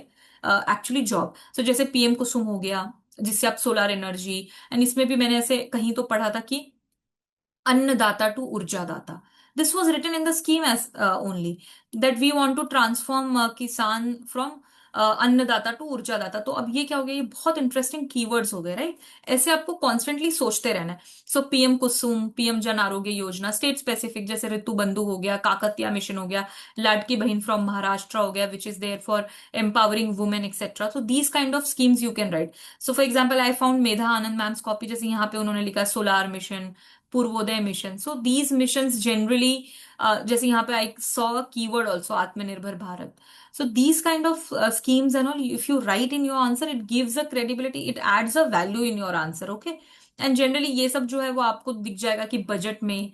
actually job. So जैसे पीएम कुसुम हो गया, जिससे आप सोलर एनर्जी, एंड इसमें भी मैंने ऐसे कहीं तो पढ़ा था कि अन्नदाता टू ऊर्जादाता, this was written in the scheme as only that we want to transform किसान फ्रॉम अन्नदाता टू ऊर्जादाता। तो अब ये क्या हो गया, ये बहुत इंटरेस्टिंग कीवर्ड्स हो गए, राइट। ऐसे आपको कॉन्स्टेंटली सोचते रहना है। सो पीएम कुसुम, PM Jan Arogya Yojana, state specific जैसे ऋतु बंधु हो गया, काकतिया मिशन हो गया, लाडकी बहन फ्रॉम महाराष्ट्र हो गया which is there for empowering women etcetera. So these kind of schemes you can write. So for example I found Medha Anand ma'am's copy, जैसे यहाँ पे उन्होंने लिखा solar mission, Purvodaya mission. So these missions generally, जैसे यहाँ पे आई सॉ कीवर्ड ऑल्सो आत्मनिर्भर Bharat. So these kind of schemes and all, if you write in your answer, it gives a credibility, it adds a value in your answer, okay। and generally ये सब जो है वो आपको दिख जाएगा कि बजट में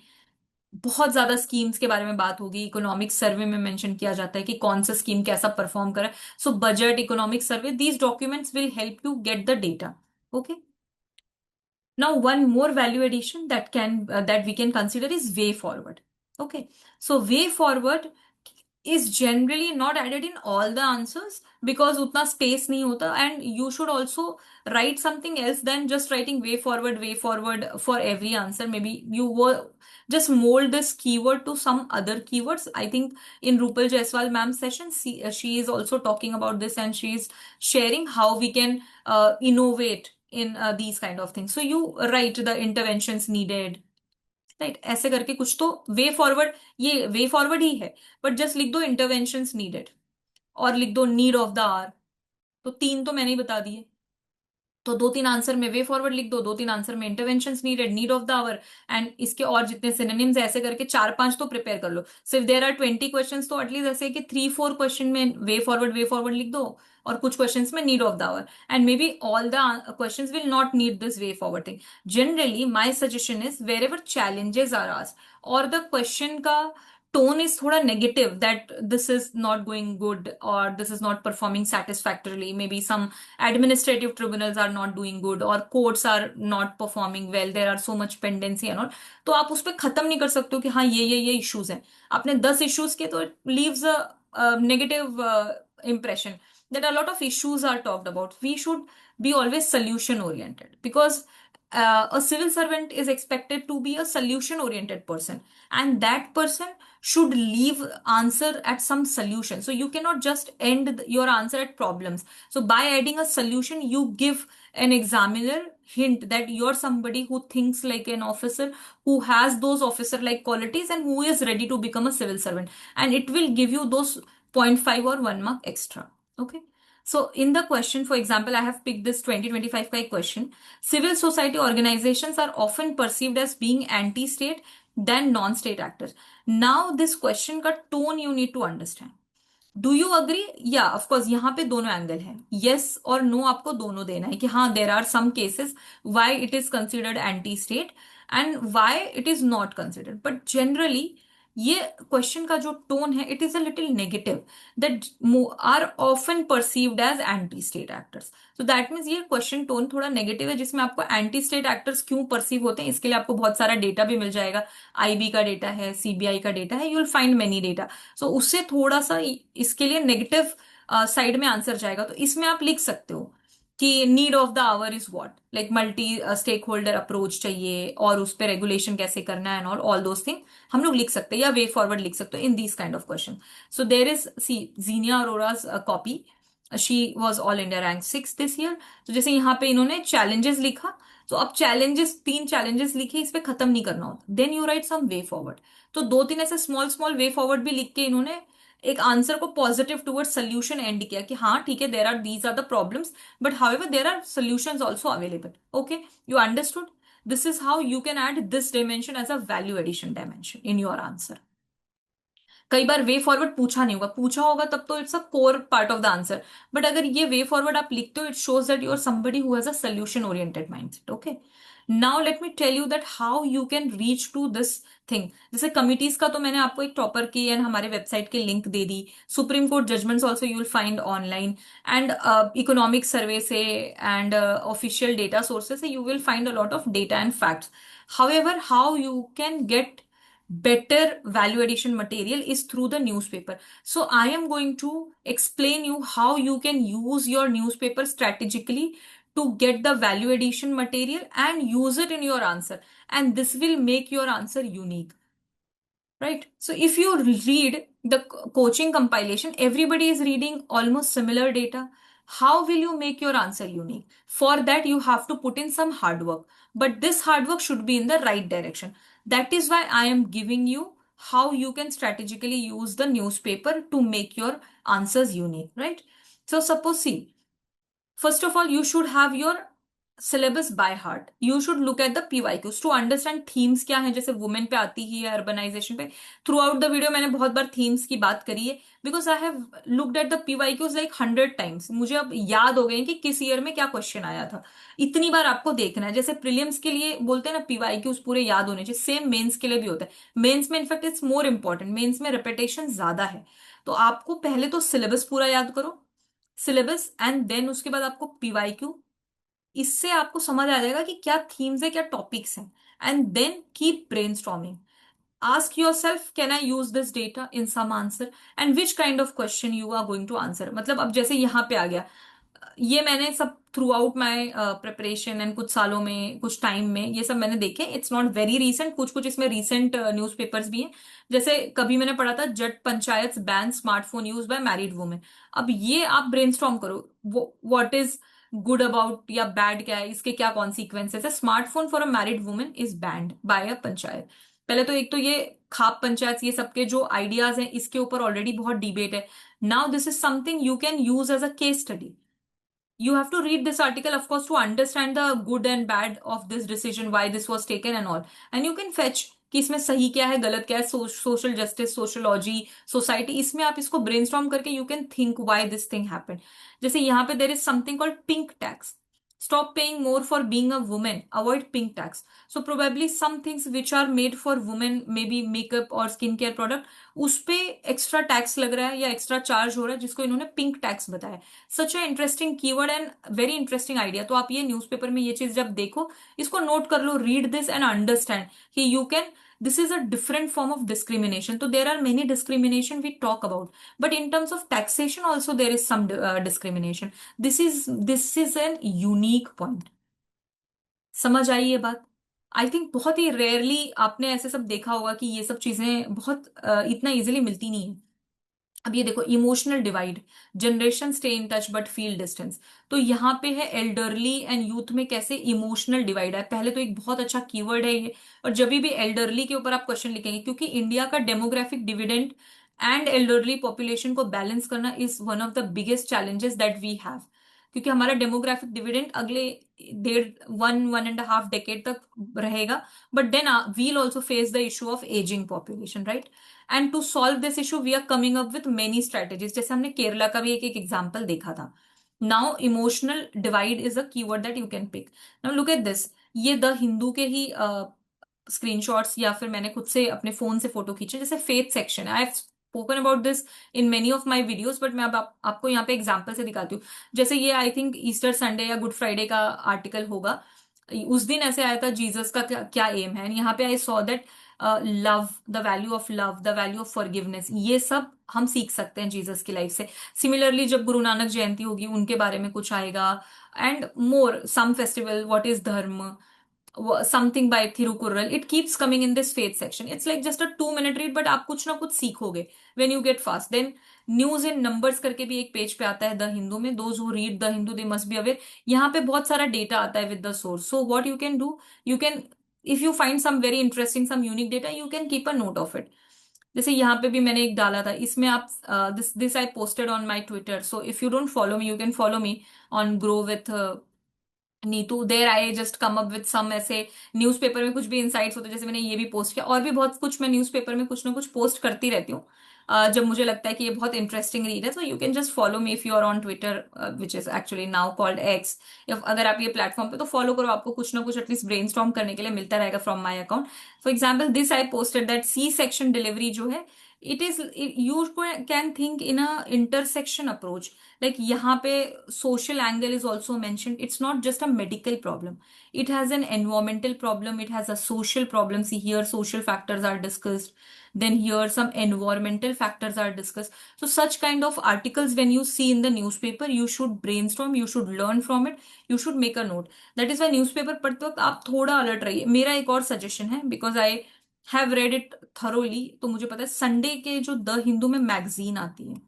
बहुत ज्यादा स्कीम्स के बारे में बात होगी। इकोनॉमिक सर्वे में मेंशन किया जाता है कि कौन सा स्कीम कैसा परफॉर्म करे। So budget, economic survey, these documents will help you get the data, okay. Now, one more value addition that can that we can consider is way forward. Okay, so way forward is generally not added in all the answers because utna space nahi hota, and you should also write something else than just writing way forward for every answer. Maybe you were just mold this keyword to some other keywords. I think in Rupal Jaiswal ma'am's session, she is also talking about this, and she is sharing how we can innovate in these kind of things. So you write the interventions needed, right. ऐसे करके कुछ तो way forward, ये way forward ही है, but just लिख दो interventions needed और लिख दो नीड ऑफ द आवर। तो तीन तो मैंने ही बता दिए। तो दो तीन आंसर में वे फॉरवर्ड लिख दो, दो तीन आंसर में interventions needed, need of the hour, and इसके और जितने सिनोनिम्स ऐसे करके चार पांच तो प्रिपेयर कर लो। सिर्फ देर आर 20 क्वेश्चंस, तो एटलीस्ट ऐसे कि 3-4 क्वेश्चन में वे फॉरवर्ड लिख दो, और कुछ क्वेश्चंस में need of the hour, and maybe all the questions will not need this way forward thing. Generally my suggestion is wherever challenges are asked और the question का tone is thoda negative, that this is not going good or this is not performing satisfactorily, maybe some administrative tribunals are not doing good or courts are not performing well, there are so much pendency and all, तो आप उस पर खत्म नहीं कर सकते हो कि हाँ ये इश्यूज हैं। आपने 10 इश्यूज के, तो leaves a negative impression that a lot of issues are talked about. We should be always solution oriented because a civil servant is expected to be a solution oriented person, and that person should leave answer at some solution. So you cannot just end your answer at problems. So by adding a solution, you give an examiner hint that you're somebody who thinks like an officer, who has those officer like qualities, and who is ready to become a civil servant, and it will give you those zero point 0.5 or 1 mark extra, okay। So in the question, for example, I have picked this 2025 ka question. Civil society organizations are often perceived as being anti-state than non-state actors. Now this question का tone you need to understand. Do you agree, या of course यहाँ पे दोनों angle है, yes और no आपको दोनों देना है कि हाँ there are some cases why it is considered anti state and why it is not considered, but generally ये क्वेश्चन का जो टोन है it is a little negative, that are often perceived as anti state actors. तो that means ये question tone थोड़ा negative है, जिसमें आपको एंटी स्टेट एक्टर्स क्यों परसीव होते हैं इसके लिए आपको बहुत सारा डेटा भी मिल जाएगा। आईबी का डेटा है, सीबीआई का डेटा है, you will find many data. सो उससे थोड़ा सा इसके लिए नेगेटिव साइड में आंसर जाएगा। तो इसमें आप लिख सकते हो कि need of the hour is what, like multi stakeholder approach चाहिए और उस पर रेगुलेशन कैसे करना है एंड ऑल दोस थिंग हम लोग लिख सकते हैं, या वे फॉरवर्ड लिख सकते हो in these kind of question. So there is see Jinia Arora's copy, she was all India rank 6 this year. तो जैसे यहाँ पे इन्होंने चैलेंजेस लिखा, तो अब चैलेंजेस 3 चैलेंजेस लिखे, इस पे खत्म नहीं करना होता, then you write some way forward. तो 2-3 ऐसे स्मॉल स्मॉल वे फॉरवर्ड भी लिख के इन्होंने एक आंसर को पॉजिटिव टुवर्ड सोल्यूशन एंड किया कि हाँ ठीक है, there are these are the problems but however there are solutions also available, okay. You understood, this is how you can add this dimension as a value addition dimension in your answer. कई बार way forward पूछा नहीं होगा, पूछा होगा तब तो it's a core part of the answer, but अगर ये वे फॉरवर्ड आप लिखते हो, it shows that you are somebody who has a solution oriented mindset. Okay, now let me tell you that how you can reach to this thing. जैसे committees का तो मैंने आपको एक टॉपर की एंड हमारे वेबसाइट के लिंक दे दी, supreme court judgments also you will find online, and economic survey से एंड ऑफिशियल डेटा सोर्सेस से you will find a lot of data and facts. However, how you can get better value addition material is through the newspaper. So I am going to explain you how you can use your newspaper strategically to get the value addition material and use it in your answer, and this will make your answer unique. Right? So if you read the coaching compilation, everybody is reading almost similar data. How will you make your answer unique? For that, you have to put in some hard work. But this hard work should be in the right direction. That is why I am giving you how you can strategically use the newspaper to make your answers unique, right? So suppose, see, first of all, you should have your syllabus by heart. You should look at the PYQs to understand themes क्या है, जैसे women पे आती ही है, urbanisation पे। Through out the video मैंने बहुत बार themes की बात करी है, because I have looked at the PYQs like 100 times. मुझे अब याद हो गए कि किस ईयर में क्या क्वेश्चन आया था। इतनी बार आपको देखना है, जैसे प्रीलिम्स के लिए बोलते हैं ना PYQs पूरे याद होने चाहिए, सेम मेंस के लिए भी होता है। मेंस में in fact it's more important, mains में रिपीटेशन ज्यादा है। तो आपको पहले तो सिलेबस पूरा याद करो, सिलेबस, एंड देन उसके बाद आपको PYQ। इससे आपको समझ आ जाएगा कि क्या थीम्स है, क्या टॉपिक्स हैं, and then keep brainstorming. ask yourself, can I use this data in some answer, and which kind of question you are going to answer। मतलब अब जैसे यहाँ पे आ गया, ये मैंने सब through out my preparation and कुछ सालों में, कुछ टाइम में ये सब मैंने देखे। इट्स नॉट वेरी रीसेंट, कुछ कुछ इसमें रीसेंट न्यूज़पेपर्स भी हैं। जैसे कभी मैंने पढ़ा था, Jat panchayat ban smartphone use by married women. अब ये आप ब्रेनस्टॉर्म करो, वो व्हाट इज गुड अबाउट या बैड क्या है, इसके क्या कॉन्सिक्वेंसेस है। Smartphone for a married women is banned by a panchayat. पहले तो एक तो ये खाप पंचायत, ये सबके जो आइडियाज हैं इसके ऊपर ऑलरेडी बहुत डिबेट है। Now this is something you can use as a case study. You have to read this article, of course, to understand the good and bad of this decision, why this was taken and all, and you can fetch कि इसमें सही क्या है, गलत क्या है, social justice, sociology, society, इसमें आप इसको ब्रेनस्टॉर्म करके you can think why this thing happened. जैसे यहाँ पे there is something called pink tax. Stop paying more for being a woman. Avoid pink tax. So probably some things which are made for women, maybe makeup or skincare product, उस पे extra tax लग रहा है या extra charge हो रहा है, जिसको इन्होंने पिंक टैक्स बताया। Such a interesting keyword and very interesting idea. तो आप ये न्यूज़पेपर में ये चीज जब देखो, इसको नोट कर लो, रीड दिस एंड अंडरस्टैंड कि you can, this is a different form of discrimination. So there are many discrimination we talk about, but in terms of taxation also there is some discrimination. This is an unique point. समझ आई ये बात? I think बहुत ही rarely आपने ऐसे सब देखा होगा कि ये सब चीजें बहुत इतना इजीली मिलती नहीं है। अब ये देखो, emotional divide, generation stay in touch but feel distance. तो यहाँ पे है एल्डरली एंड यूथ में कैसे इमोशनल डिवाइड है। पहले तो एक बहुत अच्छा कीवर्ड है ये, और जब भी एल्डरली के ऊपर आप क्वेश्चन लिखेंगे, क्योंकि इंडिया का demographic dividend and elderly population को बैलेंस करना is one of the biggest challenges that we have. क्योंकि हमारा डेमोग्राफिक डिविडेंड अगले 1.5 डेकेड तक रहेगा, but then we'll also face the issue of ageing population, right? And to solve this issue we are coming up with many strategies. जैसे हमने केरला का भी एक एक एग्जाम्पल देखा था। Now emotional divide is a keyword that you can pick. Now look at this, ये the Hindu के ही स्क्रीनशॉट्स या फिर मैंने खुद से अपने फोन से फोटो खींचे। जैसे faith section, I have spoken about this in many of my videos, but मैं अब आपको यहाँ पे एग्जाम्पल से दिखाती हूँ। जैसे ये आई थिंक ईस्टर संडे या गुड फ्राइडे का आर्टिकल होगा। उस दिन ऐसे आया था, जीसस का क्या क्या एम है, यहाँ पे I saw that love, the value of love, the value of forgiveness, ये सब हम सीख सकते हैं जीसस की लाइफ से। सिमिलरली जब गुरु नानक जयंती होगी उनके बारे में कुछ आएगा, and more some festival, what is dharma, something by Thirukkural, it keeps coming in this faith section. It's like just a 2 minute read, but आप कुछ ना कुछ सीखोगे when you get fast. Then news in numbers करके भी एक पेज पे आता है द हिंदू में, those who read the Hindu they must be aware. यहाँ पे बहुत सारा डेटा आता है with the source. So what you can do, you can, if you find some very interesting some unique data, you can keep a note of it. जैसे यहाँ पे भी मैंने एक डाला था, इसमें आप this I posted on my Twitter. So if you don't follow me, you can follow me on grow with Neetu. There I just come up with some ऐसे न्यूज़पेपर में कुछ भी इंसाइट्स होते हैं, जैसे मैंने ये भी पोस्ट किया, और भी बहुत कुछ मैं न्यूज़पेपर में कुछ ना कुछ पोस्ट करती रहती हूँ। जब मुझे लगता है कि ये बहुत इंटरेस्टिंग रीड है, तो you can just follow me if you are on Twitter, which is actually now called X. अगर आप ये प्लेटफॉर्म पे तो फॉलो करो, आपको कुछ ना कुछ एटलीस्ट ब्रेनस्टॉर्म करने के लिए मिलता रहेगा from my account. For example this I posted that C section delivery जो है, it is, you can think in a intersection approach. Like यहाँ पे social angle is also mentioned. It's not just a medical problem, it has an environmental problem, it has a social problem. See here, social factors are discussed, then here some environmental factors are discussed. So such kind of articles when you see in the newspaper, you should brainstorm, you should learn from it, you should make a note. That is why newspaper पढ़ते वक्त आप थोड़ा alert रहिए। मेरा एक और suggestion है, because I have read it thoroughly, तो मुझे पता है संडे के जो द हिंदू में मैगजीन आती है,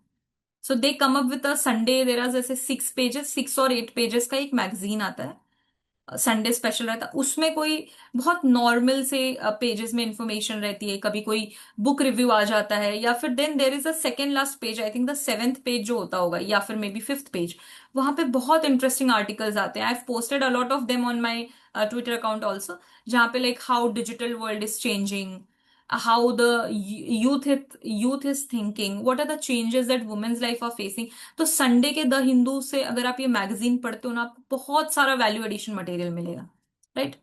so they come up with a Sunday, there are जैसे 6 पेजेस, 6 और 8 पेजेस का एक मैगजीन आता है, संडे स्पेशल रहता है। उसमें कोई बहुत नॉर्मल से पेजेस में इंफॉर्मेशन रहती है, कभी कोई बुक रिव्यू आ जाता है, या फिर then there is a second last page, I think the 7th page जो होता होगा, या फिर मे बी 5th पेज, वहां पे बहुत इंटरेस्टिंग आर्टिकल्स आते हैं। I have posted a lot of them on my Twitter account also, जहाँ पे like how digital world is changing, how the youth is thinking, what are the changes that women's life are facing। तो Sunday के the Hindu से अगर आप ये magazine पढ़ते हो ना, आपको बहुत सारा वैल्यू एडिशन मटेरियल मिलेगा, right.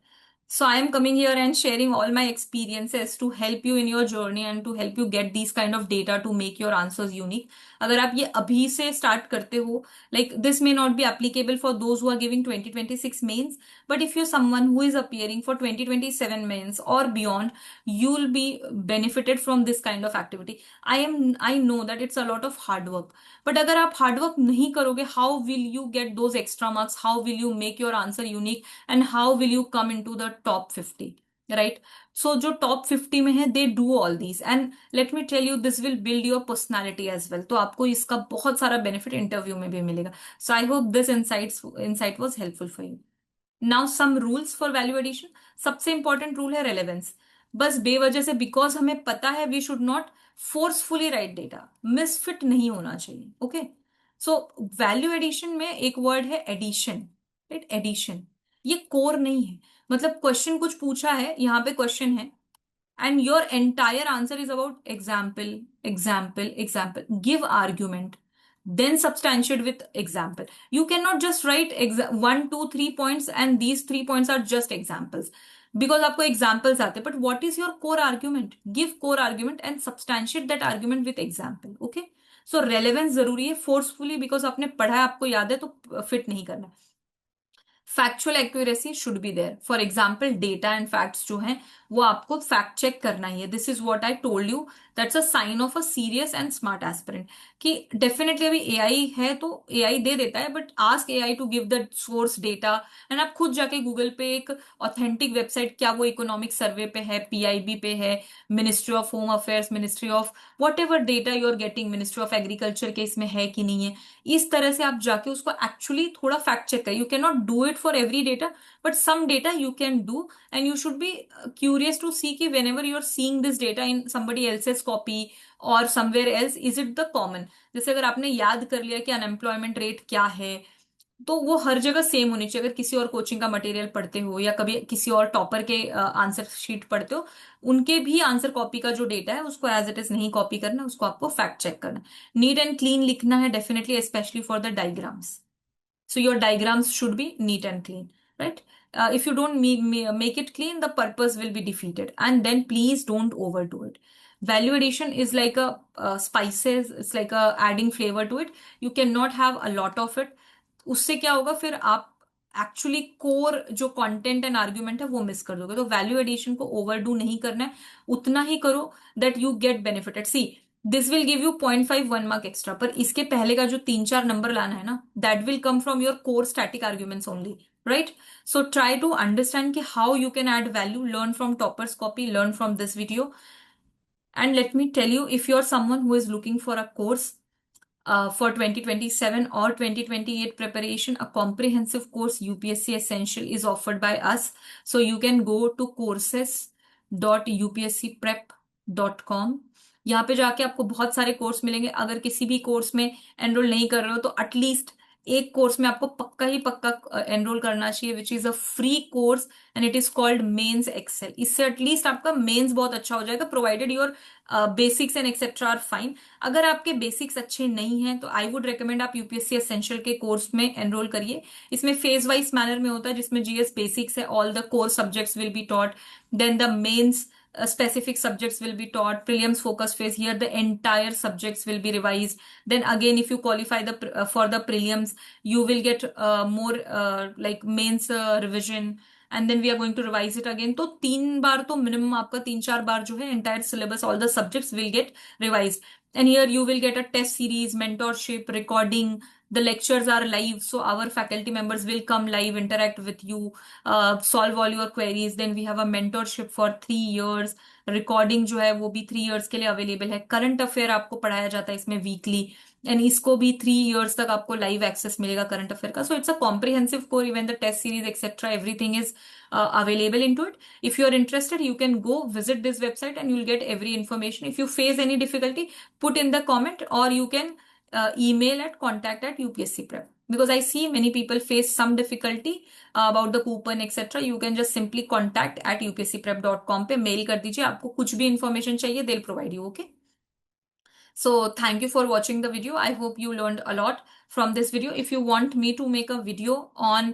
So I am coming here and sharing all my experiences to help you in your journey and to help you get these kind of data to make your answers unique। अगर आप ये अभी से start करते हो, like this may not be applicable for those who are giving 2026 mains, but if you're someone who is appearing for 2027 mains or beyond, you'll be benefited from this kind of activity। I know that it's a lot of hard work, but अगर आप hard work नहीं करोगे, how will you get those extra marks, how will you make your answer unique, and how will you come into the top 50, right? So जो top 50 में है, they do all these, and let me tell you, this will build your personality as well। तो आपको इसका बहुत सारा benefit interview में भी मिलेगा। So I hope this insight was helpful for you। Now some rules for value addition. सबसे important rule है रेलेवेंस। बस बेवजह से, बिकॉज हमें पता है, we should not forcefully write data, misfit नहीं होना चाहिए, ओके। सो वैल्यू एडिशन में एक वर्ड है एडिशन, राइट, एडिशन। ये कोर नहीं है, मतलब क्वेश्चन कुछ पूछा है, यहाँ पे क्वेश्चन है, and your entire answer is about example, example, example, give argument, then substantiate with example। you cannot just write 1 2 3 points and these 3 points are just examples, because आपको examples आते हैं, but what is your core argument, give core argument and substantiate that argument with example, okay। so relevance जरूरी है, forcefully because आपने पढ़ा है, आपको याद है, तो फिट नहीं करना। Factual accuracy should be there, for example data and facts जो हैं वो आपको फैक्ट चेक करना ही है। This is what I told you, that's a sign of a serious and smart aspirant. कि डेफिनेटली अभी एआई है तो एआई दे देता है, but ask AI to give the source data, and आप खुद जाके गूगल पे एक ऑथेंटिक वेबसाइट, क्या वो इकोनॉमिक सर्वे पे है, पीआईबी पे है, ministry of home affairs, ministry of whatever data you are getting, ministry of agriculture के इसमें है कि नहीं है, इस तरह से आप जाके उसको एक्चुअली थोड़ा फैक्ट चेक करें। You can not do it for every data, but some data you can do, and you should be curious to see कि whenever you are seeing this data in somebody else's copy और somewhere else, is it the common. जैसे अगर आपने याद कर लिया कि unemployment rate क्या है, तो वो हर जगह सेम होनी चाहिए। अगर किसी और कोचिंग का मटेरियल पढ़ते हो या कभी किसी और टॉपर के आंसर शीट पढ़ते हो, उनके भी आंसर कॉपी का जो डेटा है उसको एज इट इज नहीं कॉपी करना, उसको आपको फैक्ट चेक करना। नीट एंड क्लीन लिखना है definitely, specially for the diagrams. So your diagrams should be neat and clean, right? If you don't make it clean, the purpose will be defeated, and then please don't overdo it। Value addition is like a spices, it's like a adding flavor to it। You cannot have a lot of it। उससे क्या होगा, फिर आप actually core जो content and argument है वो miss कर दोगे। तो वैल्यू एडिशन को ओवरडू नहीं करना है, उतना ही करो that you get benefited. See, this will give you 0.5 1 mark extra, पर इसके पहले का जो 3 4 नंबर लाना है ना, that will come from your core static arguments only, right. So try to understand कि how you can add value, learn from toppers copy, learn from this video. And let me tell you, if you are someone who is looking for a course for 2027 or 2028 preparation, a comprehensive course UPSC Essential is offered by us। So you can go to courses.upscprep.com। यहाँ पे जाके आपको बहुत सारे course मिलेंगे। अगर किसी भी कोर्स में एनरोल नहीं कर रहे हो तो एटलीस्ट एक कोर्स में आपको पक्का ही पक्का एनरोल करना चाहिए, which is a free course and it is called mains excel. इससे एटलीस्ट आपका मेंस बहुत अच्छा हो जाएगा, provided your basics and etcetera are fine. अगर आपके बेसिक्स अच्छे नहीं हैं तो आई वुड रिकमेंड आप यूपीएससी एसेंशियल के कोर्स में एनरोल करिए। इसमें फेज वाइज मैनर में होता है, जिसमें जीएस बेसिक्स है, all the core subjects will be taught, then the mains specific subjects will be taught, prelims focus phase, here the entire subjects will be revised. Then again, if you qualify for the prelims, you will get more like mains revision, and then we are going to revise it again. तो 3 बार तो minimum आपका 3-4 बार जो है entire syllabus, all the subjects will get revised. And here you will get a test series, mentorship, recording. The lectures are live, so our faculty members will come live, interact with you, solve all your queries. Then we have a mentorship for 3 years. Recording जो है वो भी 3 years के लिए available है। Current affair आपको पढ़ाया जाता है इसमें वीकली, एंड इसको भी 3 इयर्स तक आपको लाइव एक्सेस मिलेगा करंट अफेयर का। So it's a comprehensive core, even the test series etcetera, everything is available into it. If you are interested, you can go visit this website and you'll get every information. If you face any difficulty, put in the comment, or you can email at contact@UPSC Prep, because I see many people face some difficulty about the coupon etc. You can just simply contact@upscprep.com पे mail कर दीजिए, आपको कुछ भी information चाहिए they'll provide you. Okay, so thank you for watching the video. I hope you learned a lot from this video. If you want me to make a video on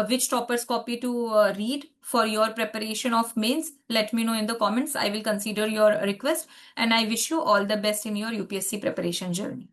which toppers copy to read for your preparation of mains, let me know in the comments. I will consider your request, and I wish you all the best in your UPSC preparation journey.